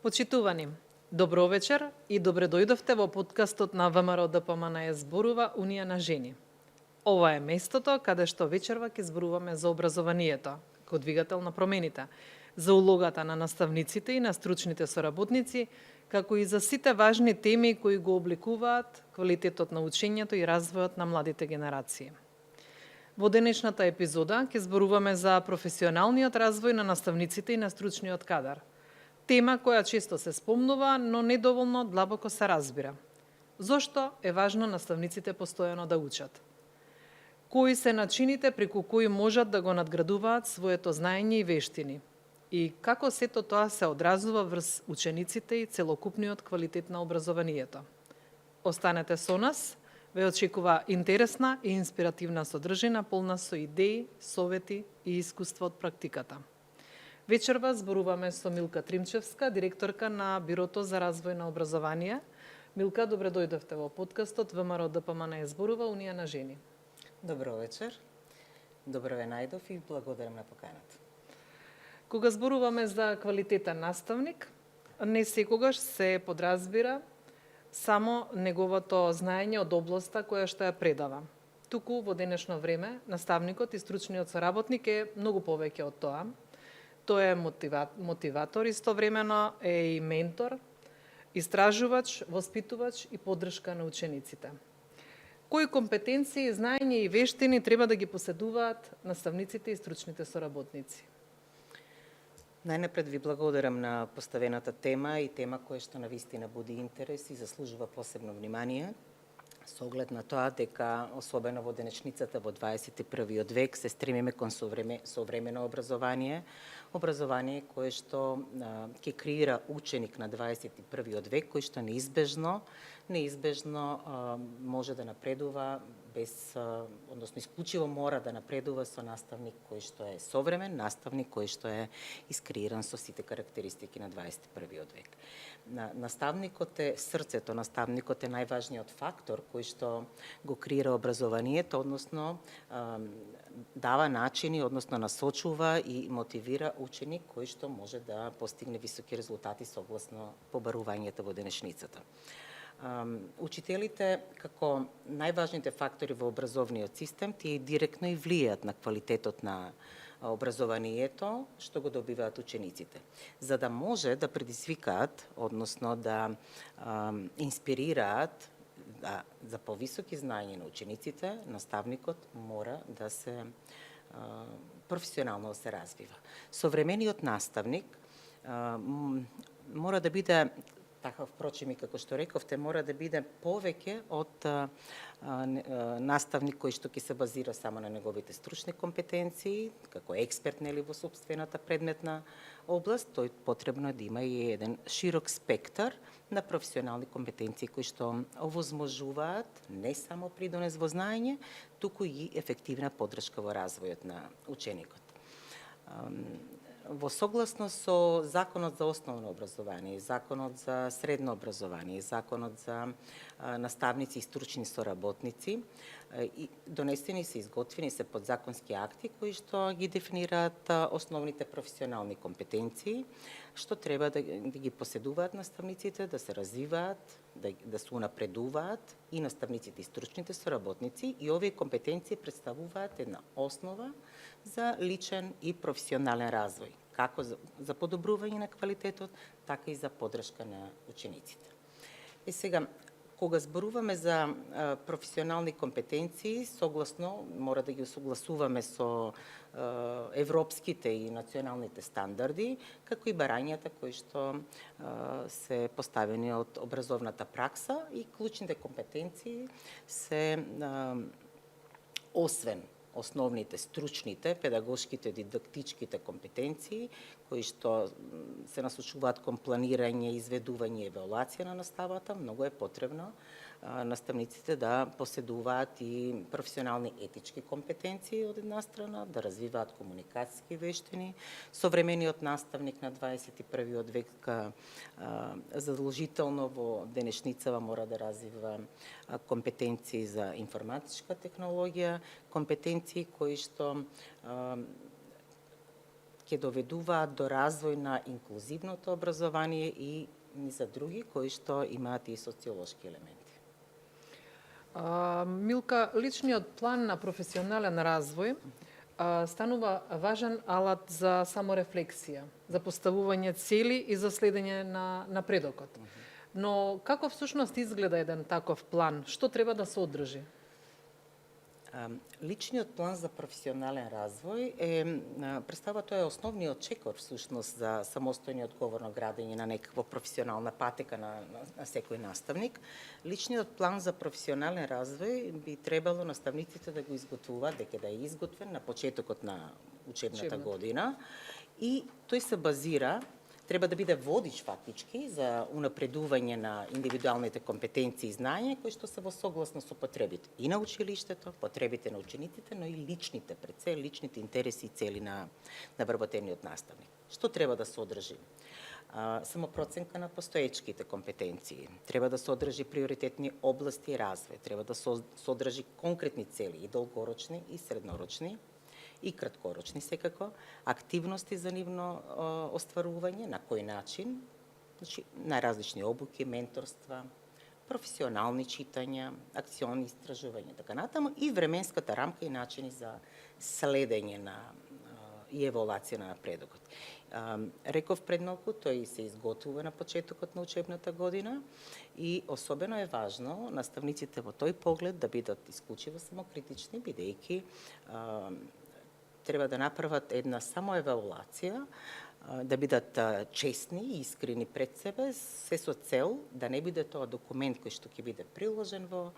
Почитувани, добро вечер и добре дојдовте во подкастот на ВМРО ДПМН зборува Унија на жени. Ова е местото каде што вечерва ќе зборуваме за образованието, како двигател на промените, за улогата на наставниците и на стручните соработници, како и за сите важни теми кои го обликуваат квалитетот на учењето и развојот на младите генерации. Во денешната епизода ќе зборуваме за професионалниот развој на наставниците и на стручниот кадар. Тема која често се спомнува, но недоволно длабоко се разбира. Зошто е важно наставниците постојано да учат? Кои се начините преку кои можат да го надградуваат своето знаење и вештини? И како сето тоа се одразува врз учениците и целокупниот квалитет на образованието? Останете со нас, ве очекува интересна и инспиративна содржина, полна со идеи, совети и искуство од практиката. Вечерва зборуваме со Милка Тримчевска, директорка на Бирото за развој на образование. Милка, добре дојдовте во подкастот ВМРО ДПМН зборува Унија на жени. Добро вечер. Добро ве најдов и благодарам на поканата. Кога зборуваме за квалитетен наставник, не секогаш се подразбира само неговото знаење од областа која што ја предава. Туку во денешно време наставникот и стручниот соработник е многу повеќе од тоа. Тој е мотиватор, истовремено е и ментор, истражувач, воспитувач и поддршка на учениците. Кои компетенции, знаење и вештини треба да ги поседуваат наставниците и стручните соработници? Најнапред ви благодарам на поставената тема и тема која што навистина буди интерес и заслужува посебно внимание, со оглед на тоа дека, особено во денешницата во 21. век, се стремиме кон современо образование кое што ќе креира ученик на 21. век, кој што неизбежно може да напредува односно исклучиво мора да напредува со наставник кој што е современ, наставник кој што е искреиран со сите карактеристики на 21. век. Наставникот е срцето, наставникот е најважниот фактор кој што го креира образованието, односно дава начини, односно насочува и мотивира ученик кој што може да постигне високи резултати согласно побарувањето во денешницата. Учителите, како најважните фактори во образовниот систем, тие директно и влијаат на квалитетот на образованието што го добиваат учениците. За да може да предизвикаат, односно да инспирираат за повисоки знаења на учениците, наставникот мора да се професионално се развива. Современиот наставник мора да биде, така впрочем и како што рековте, мора да биде повеќе од наставник кој што ќе се базира само на неговите стручни компетенции, како експерт во сопствената предметна област. Тој потребно е да има и еден широк спектар на професионални компетенции кои што овозможуваат не само придонес во знаење, туку и ефективна поддршка во развојот на ученикот. Во согласност со Законот за основно образование, Законот за средно образование, Законот за наставници и стручни соработници, донесени се, изготвени се подзаконски акти кои што ги дефинираат основните професионални компетенции, што треба да ги поседуваат наставниците, да се развиваат, да се унапредуваат и наставниците и стручните соработници, и овие компетенции представуваат една основа за личен и професионален развој, како за подобрување на квалитетот, така и за поддршка на учениците. И сега, кога зборуваме за професионални компетенции, согласно мора да ги согласуваме со европските и националните стандарди, како и барањата кои што се поставени од образовната пракса, и клучните компетенции се освен основните, стручните, педагошките, дидактичките компетенции, кои што се насочуваат кон планирање, изведување и евалуација на наставата, многу е потребно наставниците да поседуваат и професионални етички компетенции од една страна, да развиваат комуникацијски вештини. Современиот наставник на 21. век задолжително во денешницава мора да развива компетенции за информатичка технологија, компетенции кои што ќе доведуваат до развој на инклузивното образование и за други кои што имаат и социолошки елементи. Милка, личниот план на професионален развој станува важен алат за саморефлексија, за поставување цели и за следење на напредокот. Но како всушност изгледа еден таков план? Што треба да се одржи? Личниот план за професионален развој представа тоа е основниот чекор всушност за самостојно и одговорно градење на некаква професионална патека на секој наставник. Личниот план за професионален развој би требало наставниците да го изготвуваат, дека да е изготвен на почетокот на учебната година и тој се базира, треба да биде водич фактички за унапредување на индивидуалните компетенции и знаења кои што се во согласно со потребите и на училиштето, потребите на учениците, но и личните, пред се личните интереси и цели на вработениот наставник. Што треба да се одржи? Самопроценка на постоечките компетенции, треба да се одржи приоритетни области и развој, треба да се одржи конкретни цели и долгорочни и среднорочни, и краткорочни секако, активности за нивно остварување, на кој начин, значи најразлични обуки, менторства, професионални читања, акциони истражувања, така натаму, и временската рамка и начини за следење на и еволуација на напредокот. Реков пред малку, тој се изготвува на почетокот на учебната година и особено е важно наставниците во тој поглед да бидат исклучиво самокритични, бидејќи треба да направат една самоевалуација, да бидат честни и искрени пред себе, се со цел да не биде тоа документ кој што ќе биде приложен во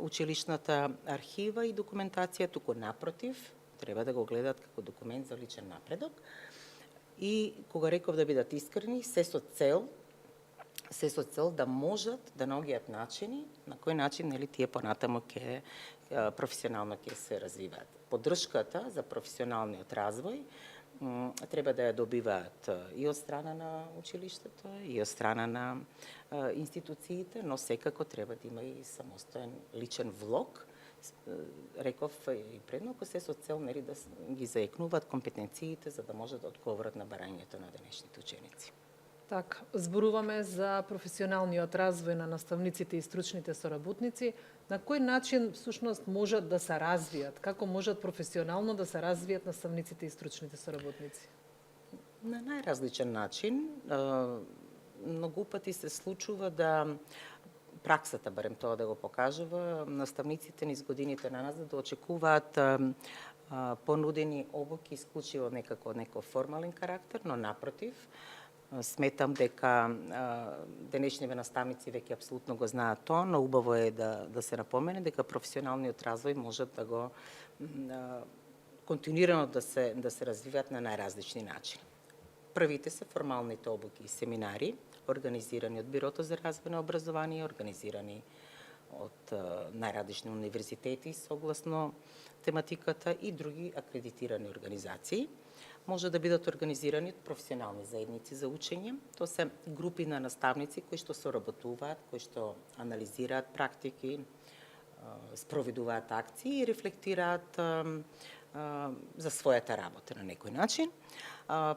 училишната архива и документација, туку напротив, треба да го гледат како документ за личен напредок. И кога реков да бидат искрени, се со цел да можат да наоѓаат начини на кој начин тие понатаму ќе професионално ќе се развиваат. Поддршката за професионалниот развој треба да ја добиваат и од страна на училиштето, и од страна на институциите, но секако треба да има и самостоен личен влог. Реков и предноко, се со цел да ги заекнуваат компетенциите за да можат да одговорат на барањето на денешните ученици. Так, зборуваме за професионалниот развој на наставниците и стручните соработници. На кој начин всушност можат да се развијат? Како можат професионално да се развијат наставниците и стручните соработници? На најразличен начин. Многу пати се случува да праксата, барем тоа да го покажува, наставниците низ годините на назад да очекуваат понудени обуки исклучиво некој формален карактер, но напротив, сметам дека денешниве наставници веќе апсолутно го знаат тоа, но убаво е да се напомене дека професионалниот развој може да го континуирано да се развиваат на најразлични начини. Првите се формалните обуки и семинари, организирани од Бирото за развој на образование, организирани од најразлични универзитети согласно тематиката и други акредитирани организации. Може да бидат организирани од професионални заедници за учење. Тоа се групи на наставници кои што соработуваат, кои што анализираат практики, спроведуваат акции и рефлектираат за својата работа на некој начин.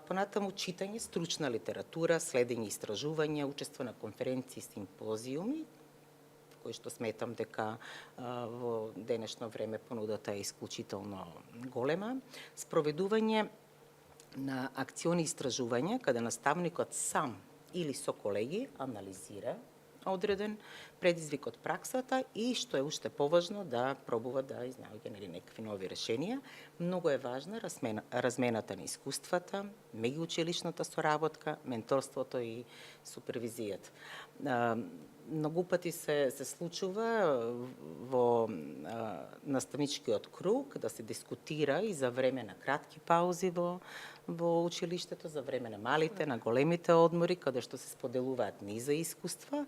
Понатаму читање, стручна литература, следење истражувања, учество на конференции, симпозиуми, кои што сметам дека во денешно време понудата е исклучително голема, спроведување на акциони истражувања, каде наставникот сам или со колеги анализира одреден предизвик од праксата и, што е уште поважно, да пробува да изнаоѓа некакви нови решенија. Многу е важна размената на искуствата, меѓуучилишната соработка, менторството и супервизијата. Многу пати се случува во наставничкиот круг да се дискутира и за време на кратки паузи во училиштето, за време на малите, на големите одмори, каде што се споделуваат низа искуства.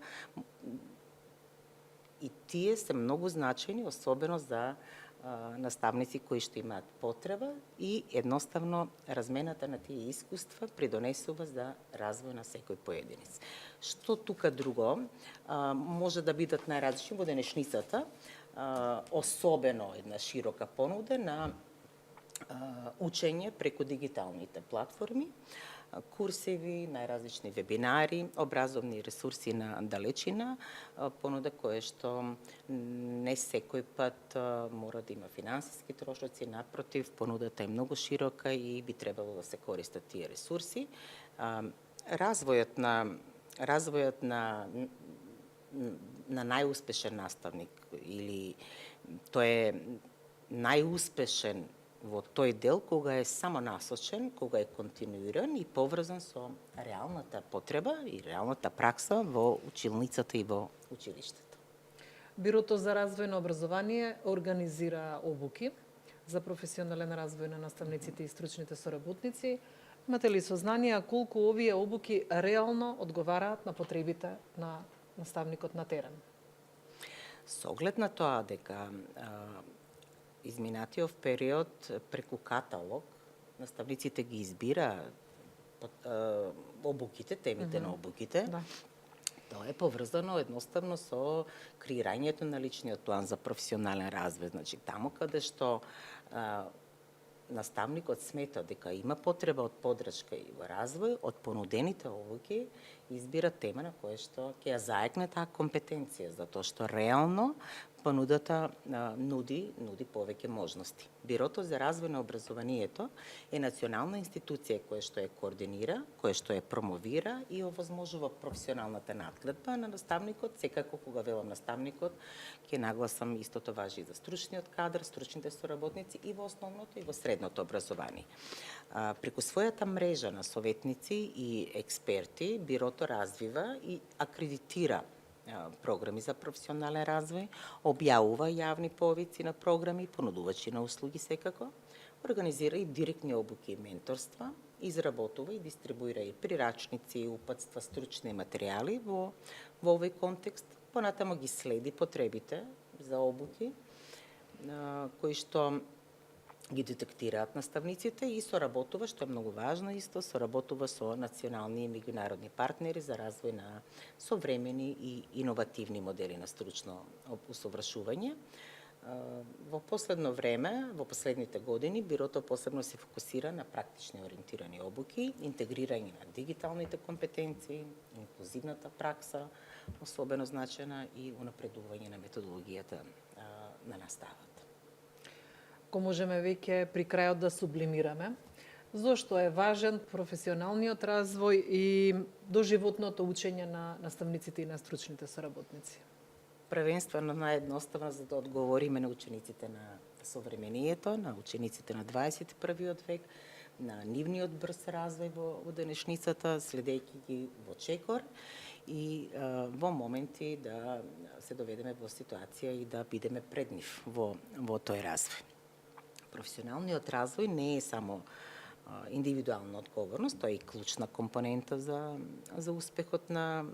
И тие се многу значени, особено за наставници кои што имаат потреба и едноставно размената на тие искуства придонесува за развој на секој поединец. Што тука друго може да бидат најразлични во денешницата, особено една широка понуда на учење преку дигиталните платформи, курсеви, најразлични вебинари, образовни ресурси на далечина, понуда кое што не секој пат мора да има финансиски трошоци, напротив, понудата е многу широка и би требало да се користат тие ресурси. Развојот на најуспешен наставник или тој е најуспешен во тој дел кога е само насочен, кога е континуиран и поврзан со реалната потреба и реалната пракса во училницата и во училиштето. Бирото за развој на образование организира обуки за професионален развој на наставниците и стручните соработници. Имате ли сознание колку овие обуки реално одговараат на потребите на наставникот на терен? Со оглед на тоа дека изминатиот период преку каталог наставниците ги избира обуките, темите на обуките. Да. Тоа е поврзано едноставно со креирањето на личниот план за професионален развој. Значи, таму каде што наставникот смета дека има потреба од поддршка и во развој, од понудените обуки избира тема на која што ќе ја заекне таа компетенција, затоа што реално понудата нуди повеќе можности. Бирото за развој на образованието е национална институција која што ја координира, која што ја промовира и овозможува професионалната надгледба на наставникот. Секако кога велам наставникот, ќе нагласам истото важи и за стручниот кадар, стручните соработници и во основното и во средното образование. Преку својата мрежа на советници и експерти, бирото развива и акредитира програми за професионален развој, објавува јавни повици на програми, понудувачи на услуги секако, организира и директни обуки и менторства, изработува и дистрибуира и прирачници, упатства, стручни материјали во овој контекст. Понатамо ги следи потребите за обуки, кои што ги детектираат наставниците и соработува, што е многу важно исто, соработува со национални и меѓународни партнери за развој на современи и иновативни модели на стручно усовршување. Во последно време, во последните години, бирото посебно се фокусира на практични ориентирани обуки, интегрирање на дигиталните компетенции, инклузивната пракса, особено значена и унапредување на методологијата на наставата. Ако можеме веќе при крајот да сублимираме, зошто е важен професионалниот развој и доживотното учење на наставниците и на стручните соработници? Првенствено наједноставно за да одговориме на учениците на современието, на учениците на 21. век, на нивниот брз развој во денешницата, следејќи ги во чекор и во моменти да се доведеме во ситуација и да бидеме пред нив во тој развој. Професионалниот развој не е само индивидуална одговорност, тоа е и клучна компонента за успехот на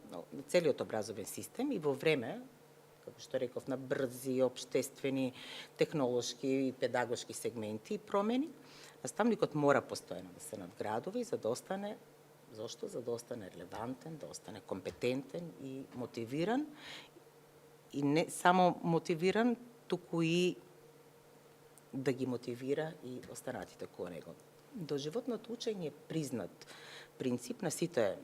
целиот образовен систем и во време, како што реков, на брзи, обштествени, технолошки и педагошки сегменти и промени, наставникот мора постојано да се надградува и за да остане, зошто? За да остане релевантен, да остане компетентен и мотивиран. И не само мотивиран, туку и да ги мотивира и останатите кон него. Доживотното учење е признат принцип на сите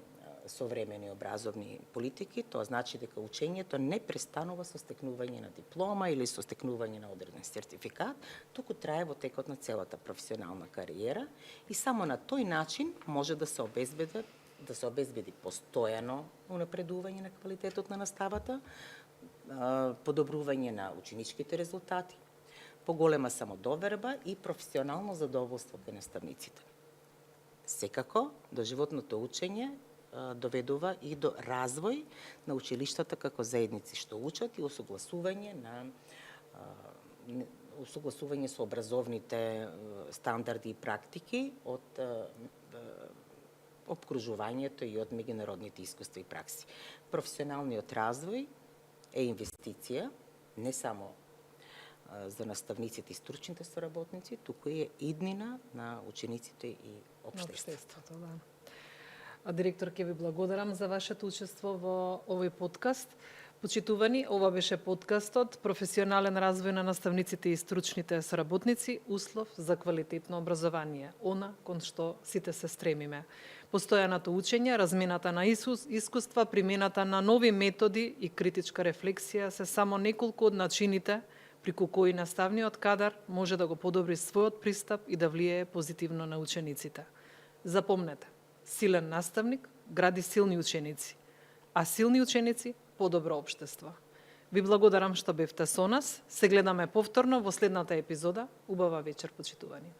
современи образовни политики. Тоа значи дека учењето не престанува со стекнување на диплома или со стекнување на одреден сертификат, туку трае во текот на целата професионална кариера и само на тој начин може да се обезбеди постојано унапредување на квалитетот на наставата, подобрување на ученичките резултати, поголема самодоверба и професионално задоволство кај наставниците. Секако, доживотното учење доведува и до развој на училиштата како заедници што учат и усогласување со образовните стандарди и практики од обкружувањето и од меѓународните искуства и пракси. Професионалниот развој е инвестиција не само за наставниците и стручните соработници, туку е иднина на учениците и општеството. Да. Директор, ќе ви благодарам за вашето учество во овој подкаст. Почитувани, ова беше подкастот Професионален развој на наставниците и стручните соработници, услов за квалитетно образование, она кон што сите се стремиме. Постојаното учење, размената на искуства, примената на нови методи и критичка рефлексија се само неколку од начините преку кои наставниот кадар може да го подобри својот пристап и да влијае позитивно на учениците. Запомнете, силен наставник гради силни ученици, а силни ученици подобро општество. Ви благодарам што бевте со нас. Се гледаме повторно во следната епизода. Убава вечер, почитувани.